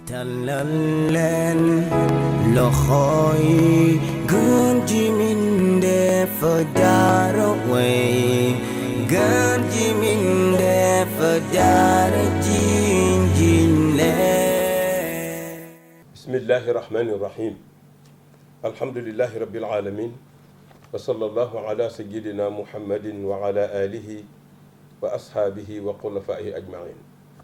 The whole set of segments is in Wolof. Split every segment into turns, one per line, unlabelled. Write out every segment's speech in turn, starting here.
tàllal leen loxo yi gën ji mindeef jaara way gën ji mindeef jaara jinjin leen.
bismillahi rahmani rahim alhamdulillahi rabbil alamin wa sallallahu ala sayyidina muhammadin wa ala alihi wa ashaabihi wa xulafaihi ajmain.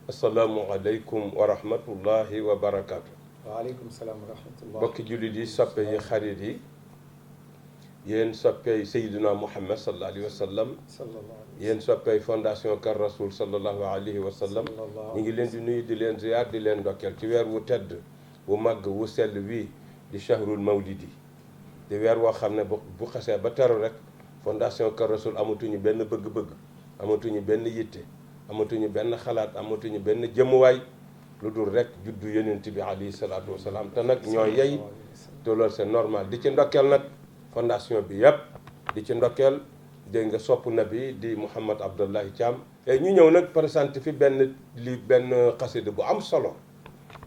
assalaamu aleykum wa rahmatullahi wa barakaatu.
waaleykum salaam wa rahmatullah.
bokki jullit yi soppe yi xarit yi yéen soppey Seydina Muhammad sallallahu alayhi wa sallam yéen soppey fondation Kër Rasoul sallallahu alayhi wa sallam ñu ngi leen di nuyu di leen ziyaar di leen ndokkeel ci weer wu tedd wu màgg wu sell wii di shahrul mawlidi di weer woo xam ne bu xasee ba teru rek fondation Kër Rasoul amatuñu benn bëgg-bëgg amatuñu benn yitte amatuñu benn xalaat amatuñu benn jëmuwaay lu dul rek juddu yonent bi alayhi salaatu wasalaam te nag ñoo yey te loolu c'est normal di ci ndokkeel nag fondation bi yëpp di ci ndokkeel dégg nga sopp na bi di Mouhamad Abdallahi Thiam ñu ñëw nag présenté fi benn xasida bu am solo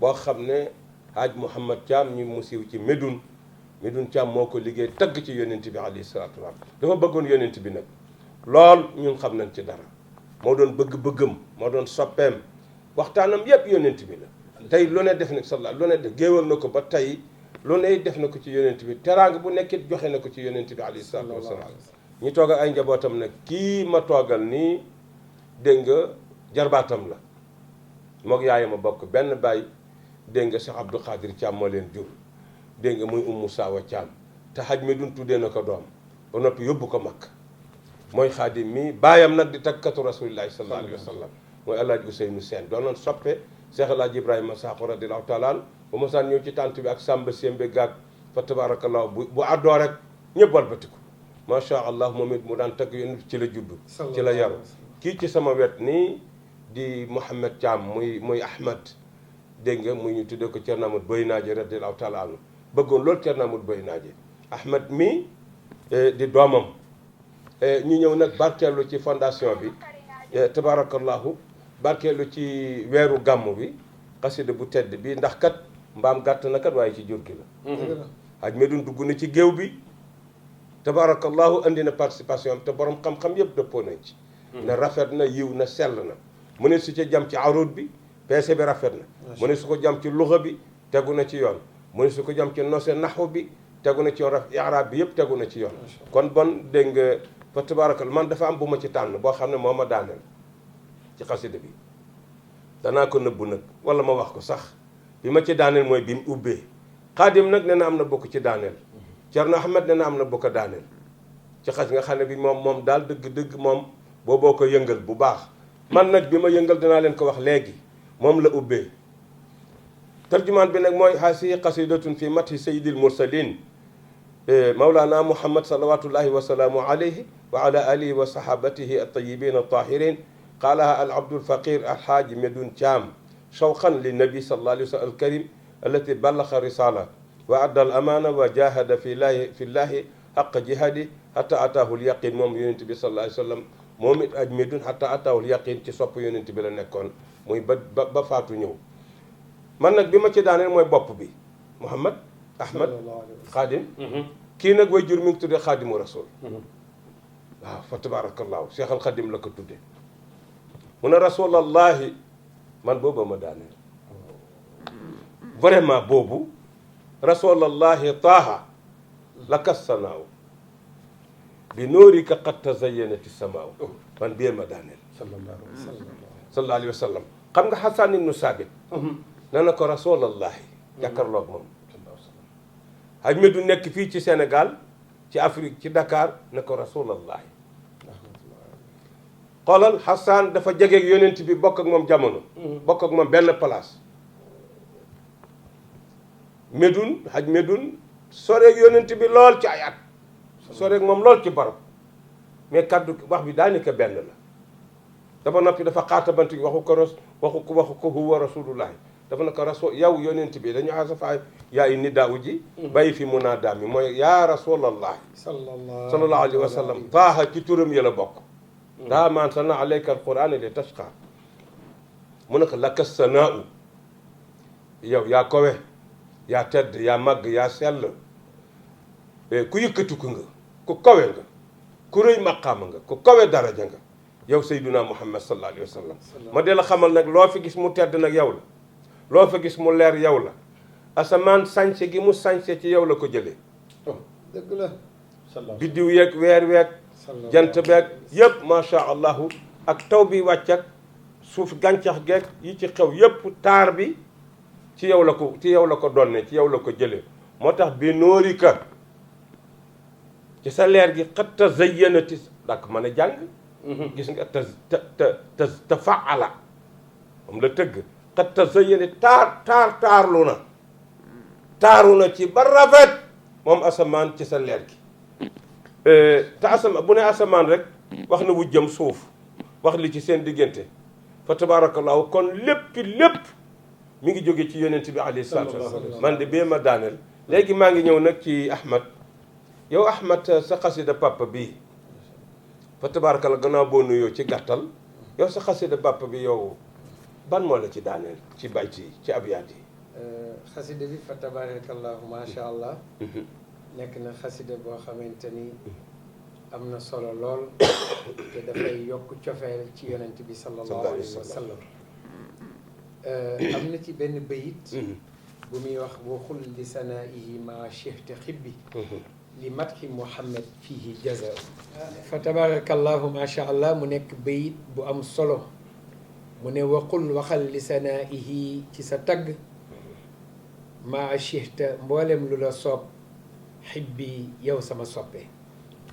boo xam ne Haaj Mouhamad Thiam ñu mu siiw ci Médoune Thiam moo ko liggéey tagg ci yonent bi alayhi salaatu wasalaam dafa bëggoon yonent bi nag lool ñun xam nañ ci dara moo doon bëgg-bëggam moo doon soppeem waxtaanam yëpp yonent bi la tey lu ne def na sallallahu lu ne def géewal na ko ba tey lu ne def na ko ci yonent bi teraanga bu nekkit joxe na ko ci yonent bi alayhi salaatu wasalaam ñu toog ak ay njabootam nag kii ma toogal nii dégg nga jarbaatam la moog yaayam a bokk benn baay dégg nga Cheikh Abdou Khadir Thiam moo leen jur dégg nga muy Ummu Sawa Thiam te xaj mi dun tuddee na ko doom ba noppi yóbbu ko mag mooy xaadim mi baayam nag di taggkatu rasulillahi sallallahu alayhi wa sallam mooy alaaji Ousseynou Sène doonoon soppe Cheikh alaaji Ibrahima Sakho radiallahu taala an ba mosaan ñëw ci tànt bi ak Samba Sembe gaag fa tabarakallahu bu addoo rek ñëpp walbatiku macha allah moom it mu daan tagg yoon ci la juddu ci la yaru kii ci sama wet nii di Mouhamed Thiam muy Ahmad dégg nga muy ñu tuddee ko Thierno Amadou Boy Naaje radiallahu taala anhu bëggoon loolu Thierno Amadou Boy Naaje Ahmad mi di doomam ñu ñëw nag barkeelu ci fondation bi tabarakallahu barkeelu ci weeru gàmmu bi xasida bu tedd bi ndax kat mbaam gàtt na kat waaye ci jur gi la Haj Médoune dugg na ci géew bi tabarakallahu andi na participation te borom xam-xam yëpp dëppoo nañ ci ne rafet na yiw na sell na mu ne su ca jam ci arut bi peese bi rafet na mu ne su ko jam ci luxa bi tegu na ci yoon mu ne su ko jam ci nose naxu bi tegu na ci yoon i'raab bi yëpp tegu na ci yoon kon bon dégg nga fa tabaarakal man dafa am bu ma ci tànn boo xam ne moo ma daaneel ci xasida bi danaa ko nëbbu nag wala ma wax ko sax bi ma ci daaneel mooy bi mu ubbee xaadim nag nee na am na bokk ci daaneel Cerno Ahmed nee na am na bokk daaneel ci xas nga xam ne bi moom daal dëgg moom booboo ko yëngal bu baax man nag bi ma yëngal dinaa leen ko wax léegi moom la ubbee tarjumaan bi nag mooy haasihi qasidatun fi mathi sayyidil mursalin mawlana muhammad salawatullahi wa salaamu alayhi wa ala alihi wa sahabatihi at-tayyibin at-tahirin qaalaha al-abdul faqir al-haaji Médoune Thiam shawqan li nabi sallallahu alayhi wa sallam al-karim allati ballaxa risala wa adda al-amana wa jahada fi llahi haqqa jihadi hatta ataahu al-yaqin moom yonent bi sallallahu alayhi wa sallam moom it aj Médoune hatta ataahu al-yaqin ci sopp yonent bi la nekkoon muy ba faatu ñëw man nag bi ma ci daaneel mooy bopp bi Mouhamad Ahmad Xaadim kii nag way jur mi ngi tuddee Xaadimu Rasul waaw fa tabarakallahu Cheikh al Xadim la ko tuddee mu ne rasulallahi man booba ma daaneel vraiment boobu rasulallahi taaha laka sanaaw bi noorika qad tazayyanati samaaw man bee ma daaneel sallallahu alayhi wa sallam xam nga Xasan ibnu Saabit nee na ko rasulallahi jàkkarloog moom Haj Médoune nekk fii ci Sénégal ci Afrique ci Dakar ne ko rasulallahi xoolal Hassan dafa jegeeg yonent bi bokk ak moom jamono bokk ak moom benn place Médoune Haj Médoune soreeg yonent bi lool ci ay at soreeg moom lool ci barab mais kaddu wax bi daanaka benn la dafa noppi dafa xaatabanti waxu ko huwa rasulullahi dafa ne ko rasul yow yonent bi dañu xasafa yaay ni daaw ji bàyyi fi munaada mi mooy yaa rasulallahi sallallahu alayhi wa sallam taaha ci turam yi la bokk daa ma anzalna alayka alqur'ana li tashqa mu ne ko laka sanaa'u yow yaa kowe yaa tedd yaa màgg yaa sell ku yëkkatiku nga ku kawe nga ku rëy maqaama nga ku kawe daraja nga yow sayduna muhammad sallallahu alayhi wa sallam ma dee la xamal nag loo fi gis mu tedd nag yow la loo fa gis mu leer yow la asamaan sañse gi mu sañse ci yow la ko jëlee
dëgg la
biddiw yeeg weer weeg jant beeg yëpp macha allahu ak taw bi wàcc ak suuf gàncax geeg yi ci xew yëpp taar bi ci yow la ko donne ci yow la ko jëlee moo tax bi nóorika ci sa leer gi xat ta zayyanati dak mën a jàng gis nga te faala moom la tëgg xat ta zayyanati taaru na ci ba rafet moom asamaan ci sa leer gi te asamaan bu ne asamaan rek wax na wujjam suuf wax li ci seen diggante fa tabarakallahu kon lépp mi ngi jóge ci yonent bi alayhi salaatu wasalaam man de bee ma daaneel léegi maa ngi ñëw nag ci Ahmad yow Ahmad sa xasida papa bi fa tabarakallahu gannaaw boo nuyoo ci gàttal yow sa xasida papa bi yow ban moo la ci daaneel ci bayt yi ci abyaat yi
xasida bi fa tabarakallahu macha allah nekk na xasida boo xamante ni am na solo lool te dafay yokk cofeel ci yonent bi sallallahu alayhi wa sallam am na ci benn bayit bu muy wax waxul li sanaihi ma chihte xibbi li matxi muhammad fihi jaza fa tabarakallahu macha allah mu nekk bayit bu am solo mu ne waxul waxal li sanaihi ci sa tagg ma chihte mboolem lu la soob xibbi yow sama soppe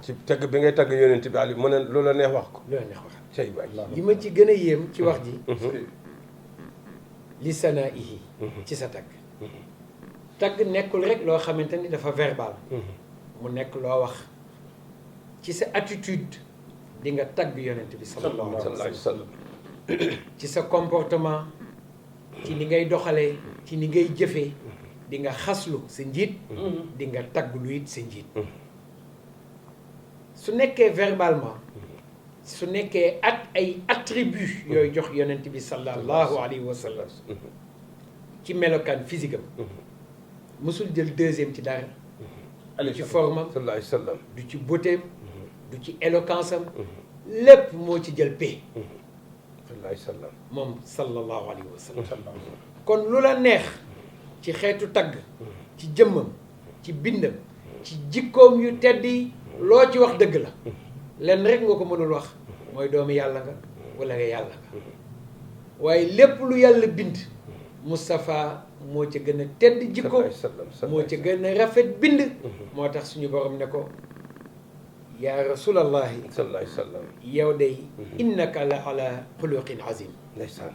ci tagg bi ngay tagg yonent bi ali mu ne lu la neex wax ko
lu la neex wax
cay baay
li ma ci gën a yéem ci wax ji li sanaihi ci sa tagg tagg nekkul rek loo xamante ni dafa verbal mu nekk loo wax ci sa attitude di nga tagg yonent bi sallallahu alayhi wa sallam ci sa comportement ci ni ngay doxalee ci ni ngay jëfee di nga xaslu sa njiit di nga tagg lu it sa njiit su nekkee verbalement su nekkee ak ay attributs yooyu jox yonent bi sallallahu alayhi wa sallam ci melokaan physique am musul jël deuxième ci dara du ci formam
sallallahu alayhi wa sallam
du ci beautéem du ci éloquence am lépp moo ci jël paix
sallallahu alayhi wa sallam
moom sallallahu alayhi wa sallam kon lu la neex ci xeetu tagg ci jëmmam ci bindam ci jikkoom yu tedd yi loo ci wax dëgg la lenn rek nga ko mënul wax mooy doomu yàlla nga wala nga yàlla nga waaye lépp lu yàlla bind Moustapha moo ca gën a tedd jikko moo ca gën a rafet bind moo tax suñu borom ne ko yaa rasulallahi
sallallahu alayhi wa sallam
yow day innaka la ala xuluqin azim
ndeysaan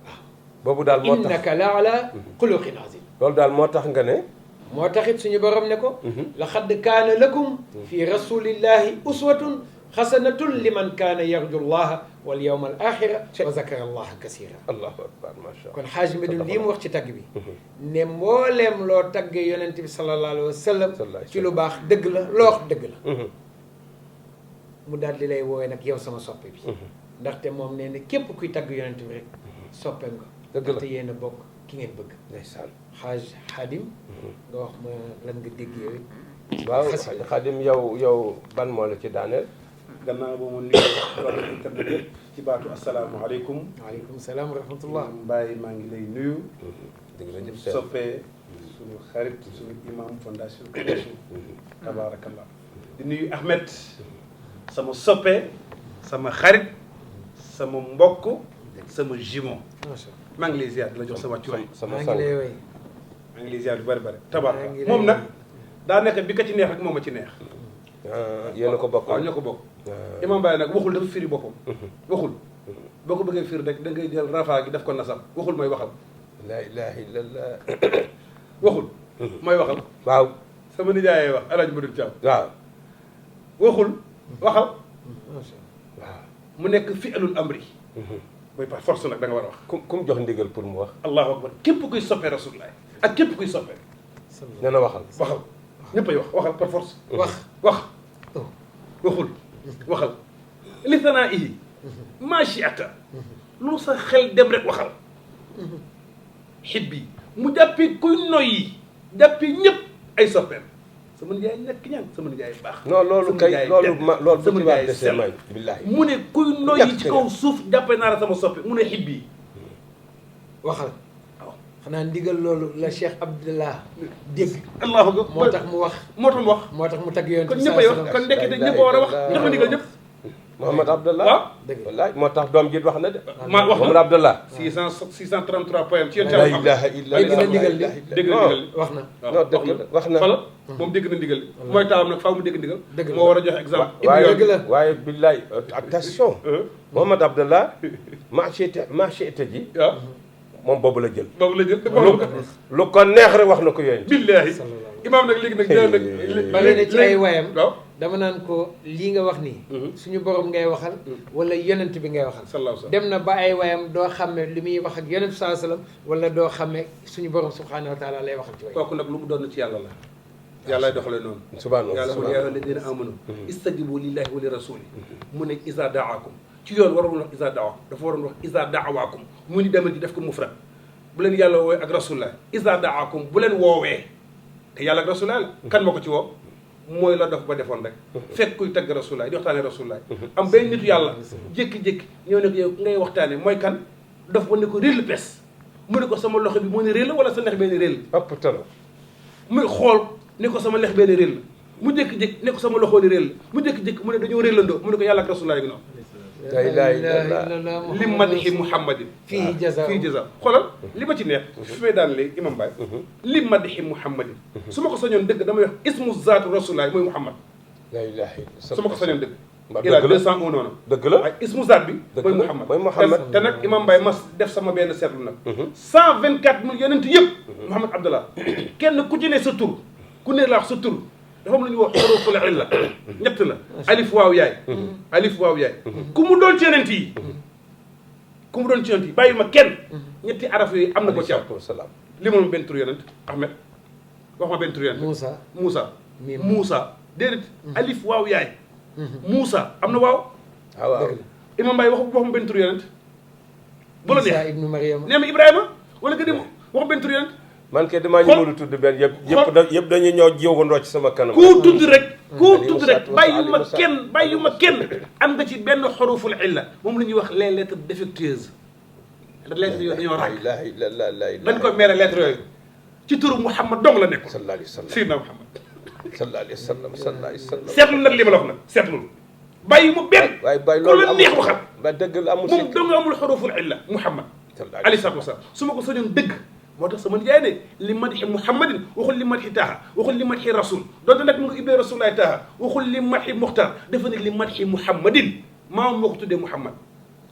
waaw boobu daal moo tax
innaka la ala xuluqin azim
loolu daal moo tax nga ne
moo taxit suñu borom ne ko laqad kaana lakum fi rasulillahi uswatun xasanatun liman kaana yarju llaha wal yawma al axira wa zakara allaha kasira
allahu akbar macha allah
kon xaaj Medun lii mu wax ci tagg bi ne mbooleem loo tagge yonent bi sallallahu alayhi wa sallam ci lu baax dëgg la loo wax dëgg la mu daal di lay woowee nag yow sama soppe bi ndaxte moom nee na képp kuy tagg yonent bi rek soppe nga
dëgg la
te yéen a bokk ki ngeen bëgg
ndeysaan
xaaj Xaadim nga wax ma lan nga dégg yooyu
waaw Xaadim yow ban moo la ci daaneel
gannaaw ba mu nuyoo wala internet yëpp ci baatu asalaamaaleykum.
waaleykum salaam wa rahmatullah.
Mbaye maa ngi lay nuyu.
dëgg la jëf
soppee suñu xarit suñu imam fondation Kër tabaarakallah di nuyu Ahmed sama soppee sama xarit sama mbokk sama jumeau. maa ngi lay ziar di la jox sa wàccuwaay.
sama
maa ngi lay woy
maa ngi lay ziar lu bëri bëri tabaarakallah moom nag daa nekk bi ka ci neex rek moom a ci neex.
yéen a ko bokk
waaw ñoo ko bokk. imam Baye nag waxul dafa firi boppam. waxul boo ko bëggee firi rek da ngay jël rafaa gi def ko nasab waxul mooy waxal.
la ilaha illallah.
waxul. mooy waxal.
waaw.
sama nijaayee wax El Hadj Badou Thiam.
waaw.
waxul waxal.
waaw.
mu nekk fi'lul amri. mooy par force nag da nga war a wax.
ku mu jox ndigal pour mu wax.
allahu akbar képp kuy soppee rasulullah ak képp kuy soppee.
nee na waxal.
waxal ñëppay wax waxal par force.
wax
waxul waxal li sanaa'ihi maa shi'ta lu sa xel dem rek waxal xibbi mu jàppee kuy noyyi jàppee ñëpp ay soppeem sama nijaay nekk ñaan sama nijaay baax
non loolu kay loolu bu ci wax desee may billaahi
mu ne kuy noyyi ci kaw suuf jàppee naa la sama soppe mu ne xib yi
waxal xanaa ndigal loolu la Cheikh Abdallah dégg
allahu akbar
moo tax mu wax
moo tax
mu tagg yoon
kon ñëpp ay wax kon ndekkete ñëpp a war a wax jox ma ndigal ñëpp
Mouhamad Abdallah
waaw
wallaay moo tax doom ji wax na de
maa wax
Mouhamad Abdallah
633 poèmes ci yéen
la ilaha illa
dégg na ndigal li
dégg na ndigal
wax na
non dëgg la wax na
fala moom dégg na ndigal mooy taawam nag faaw mu dégg ndigal
dëgg la
moo war a joxe exemple
waaye
dëgg la
waaye billaay attention Mouhamad Abdallah machete ji
waaw
moom boobu la jël
boobu la jël
lu ko neex rek wax na ko yooyu
billaahi imaam nag léegi nag nag
bari na ci ay wayam
waaw
dama naan ko lii nga wax nii suñu borom ngay waxal wala yonent bi ngay waxal
sallallahu
dem na ba ay wayam doo xamme li muy wax ak yonent bi sallallahu alayhi wasallam wala doo xamme suñu borom subhanahu wa taala lay waxal ci way
kooku nag lu mu doon ci yàlla la yàllaay doxalee noonu
subhaanahu
yàlla mu yaa ayyuha alladina amanu istajibu lillahi wa li rasuli mu ne isa daakum ci yoon waroon wax isa daakum dafa waroon wax isa daawaakum mu ni demal di def ko mufrad bu leen yàlla woowee ak rasulullah isa daakum bu leen woowee te yàlla ak rasulullah la kan moo ko ci woo mooy la dof ba defoon rek fekk kuy tagg rasulullah di waxtaane rasulullah am benn nitu yàlla jékki-jékki ñëw ne ko yow ngay waxtaane mooy kan dof ba ne ko réel pes mu ne ko sama loxo bi moo ne réel wala sa lex benn réel
ëpp talo
muy xool ne ko sama lex benn réel la mu jékki-jékki ne ko sama loxo ni réel la mu jékki-jékki mu ne dañoo réelandoo mu ne ko yàlla ak rasulullah gi noonu
la ilaha illallah
li madhi muhammadin
fii jaza
xoolal li ma ci neex fi may daan léegi imam Baye li madhi muhammadin su ma ko sañoon dëgg damay wax ismu zaatu rasulullah mooy muhammad
la ilaha illallah
su ma ko sañoon dëgg
dëgg
il a
la
201 noonu
dëgg la
waaye ismu zaat bi
dëgg
mooy
la
muhammad
mooy muhammad
te nag imam Baye mas def sama benn seetlu nag 124 000 yonent yëpp muhammad abdallah kenn ku ci ne sa tur ku ne la wax sa tur dafa am lu ñuy wax xuruful illa ñett la alif waaw yaay alif waaw yaay ku mu doon ci yonent yi ku mu doon ci yonent yi bàyyi ma kenn ñetti araf yooyu am na ko ci am
salaam
li ma benn tur yonent Ahmed wax ma benn tur yonent Moussa déedéet alif waaw yaay Moussa am na waaw
waaw
imam Baye wax ma benn tur yonent bu la neex
ibnu Maryam
nee ma Ibrahima wala nga dem wax benn tur yonent
man kay damaa ñëwul tudd benn yëpp dañuy ñëw jiwandoo ci sama kanam.
ku tudd rek bàyyi ma kenn am nga ci benn xuruful illa moom la ñuy wax les lettres défectueuses lettres yooyu dañoo raak dañ ko meere lettres yooyu ci turu Muhammad dong la nekk
sallallahu alayhi wa sallam
Seydina Muhammad
sallallahu alayhi wa sallam
seetlu nag li ma la wax nag seetlu bàyyi mu benn
waaye bàyyi
ku la neex waxal
ba dëgg la amul
moom dong amul xuruful illa Muhammad alayhi salaatu wa salaam su ma ko soñoon dëgg moo tax sama nijaay ne li madhi muhammadin waxul li madhi taaha waxul li madhi rasul donte nag mu ngi ubbee rasulullahi taaha waxul li madhi muxtar dafa ne li madhi muhammadin maam moo ko tuddee muhammad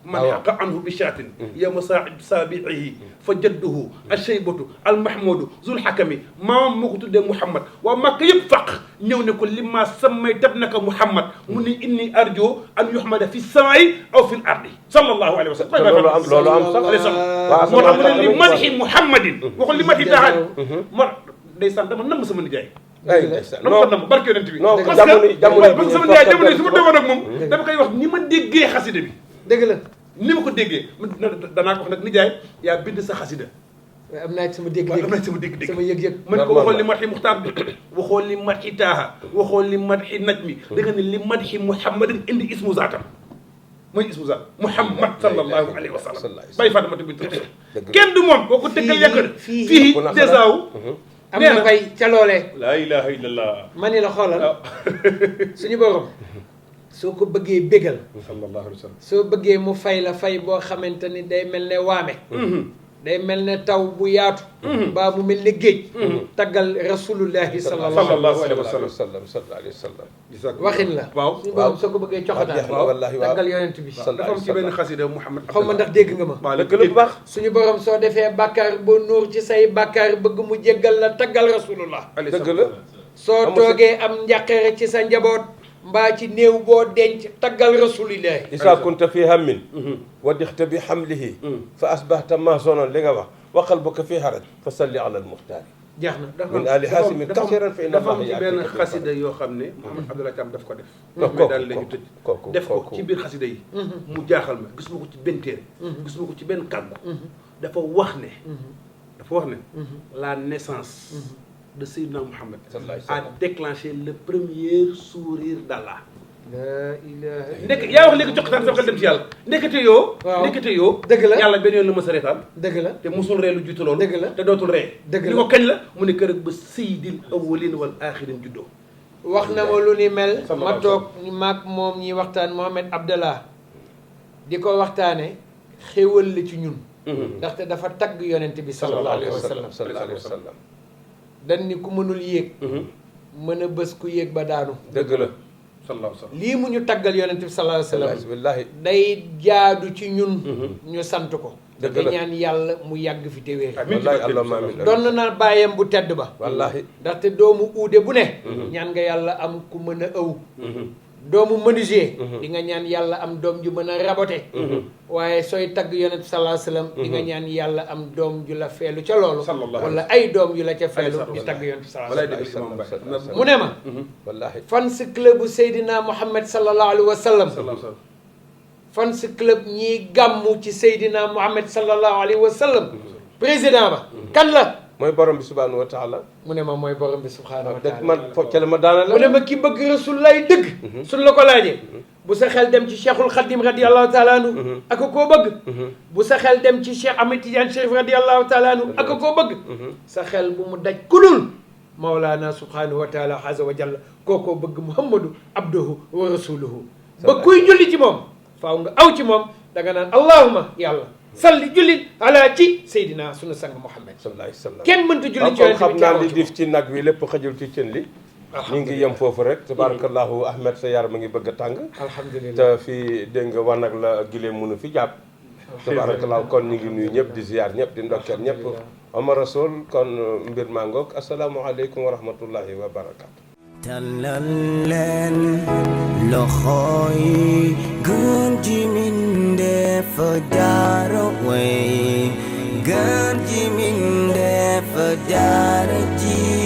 man xaqa anhu bi shaatin yowma saabiihi fa jadduhu alcheybatu almahmudu zul xakami maam moo ko tuddee muhammad waa Makka yëpp faq ñëw ne ko limma sammay tabnaka muhammad mu ni inni arjo an yuhmada fi samaa'i aw fi l ardi sallallahu alayhi wa sallam
loolu am sax
moo tax mu ne li madhi muhammadin waxul li madhi taaha moo ndeysaan dama namm sama nijaay nam ko namm barke yonent bi parce que sama nijaay jamono su ma toogoon ak moom dama koy wax ni ma déggee xasida bi
dëgg la
ni ma ko déggee danaa ko wax nag nijaay yaa bind sa xasida
waaye am naa ci sama dégg-dégg
am naa ci sama dégg-dégg
sama yëg-yëg
man ko waxoon li madhi muxtaar bi waxoon li madhi taaha waxoon li madhi najmi da nga ne li madhi muhammadin indi ismu zaatam mooy ismu zaat muhammad sallallahu alayhi wa sallam bay Fatimata bint Rasul kenn du moom boo ko tëggal yàgg fii desaaw
am na fay ca loolee
laa ilaha illallah
ma ni la xoolal suñu borom soo ko bëggee bégal
sallallahu alayhi wa sallam
soo bëggee mu fay la fay boo xamante ni day mel ne waame day mel ne taw bu yaatu baa mu mel ne géej taggal rasulullahi sallallahu alayhi wa sallam waxin la
waaw
suñu borom soo ko bëggee coxataan taggal yonent bi
dafa am ci benn xasida Muhammad
xaw ma ndax dégg nga ma
dëgg la bu baax
suñu borom soo defee bàkkaar ba nuur ci say bàkkaar bëgg mu jéggal la taggal rasulullah
dëgg la
soo toogee am njàqare ci sa njaboot mbaa ci néew boo denc taggal rasulillahi
isa kunta fi hammin wa dixta bi hamlihi fa asbahta mahzonan li nga wax wa qalbuka fi haraj fa salli ala almuxtaari
jeex na
min ali hasimin kasiran fa inna
dafa am ci benn xasida yoo xam ne Mouhamed Abdoulaye Thiam daf ko def mais daal la ñu tëj def ko ci biir xasida yi mu jaaxal ma gisuma ko ci benn téere gisuma ko ci benn kàggu dafa wax ne dafa wax ne la naissance de Seydina Mohamed a déclenché le premier sourire d'Allah.
la ilaha
ndek yaa wax léegi coqataan soo xel dem ci yàlla ndekete yoo ndekete yoo
dëgg la
yàlla benn yoon la mës a reetaan
dëgg la
te musul ree lu jiitu loolu
dëgg la
te dootul ree
dëgg la
li ko kañ la mu ne kër ba sayyidil awwalin wal axirin juddoo
wax na ma lu ni mel
Sama
ma
baab
toog maag moom ñi waxtaan Mohamed Abdallah di ko waxtaane xéwal la ci ñun ndaxte dafa tagg yonent bi sallallahu alayhi wa sallam
sallallahu alayhi wa sallam
dañ ni ku mënul yéeg mën a bës ku yéeg ba daanu
dëgg la
sallallahu alayhi wa sallam
lii mu ñu taggal yonent bi sallallahu alayhi wa sallam
billahi
day jaadu ci ñun ñu sant ko
Dëgg
te
la.
ñaan yàlla mu yàgg fi te wér
wallahi allahumma amin
doon na bàyyam bu tedd ba
wallahi
ndaxte doomu uude bu ne ñaan nga yàlla am ku mën a ëw doomu menuisier di nga ñaan yàlla am doom ju mën a rabote waaye sooy tagg yonent sallallahu alayhi wasallam di nga ñaan yàlla am doom ju la feelu ca loolu
Sallallahu
wala ay doom yu la ca feelu di tagg yonent sallallahu
walaay
alayhi
dëgg Imam Baye
wasallam mu ne ma
wallahi
fans club bu Seydina Muhammad sallallahu alayhi wa sallam
sallallahu alayhi wa sallam
fans club ñiy gàmmu ci Seydina Muhammad sallallahu alayhi wa sallam président ba kan la
mooy borom bi subhanahu wa taala
mu ne ma mooy borom bi subhanahu wa
dëgg
taala
man fo ca la ma daana
mu ne
la
ma ki bëgg rasulullaay dëgg suñ la ko laajee bu sa xel dem ci cheikhul xadim radiallahu taala anhu ak koo bëgg bu sa xel dem ci cheikh Ahmed Tidiane Chérif radiallahu taala anhu ak koo bëgg sa xel bu mu daj kudul mawlaana subhanahu wa taala azza wa jalla kookoo bëgg muhammadu abduhu wa rasuluhu ba kuy julli ci moom faaw nga aw ci moom da nga naan allahuma yàlla salli julli ala ci Seydina sunu sang Muhammad
sallallahu alayhi wa sallam
kenn mënta julli ci
kon
yonent
xam
bi
naa
kenn
li
aw ci
dif ci nag wi lépp xajul ci cën li ñu ngi yem foofu rek tabarakallahu Ahmed sa yaram a ngi bëgg a tàng
alhamdulilah
te fii dégg nga wanag la gileem mënu fi jàpp tabarakallahu kon ñu ngi nuyu ñëpp di ziar ñëpp di ndokkeel ñëpp Omar Rasoul kon mbir maa ngoog asalaamualeykum wa rahmatullahi wa barakatu
tàllal leen loxo yi gën ji mindeef jaara way gën ji mindeef jaara ji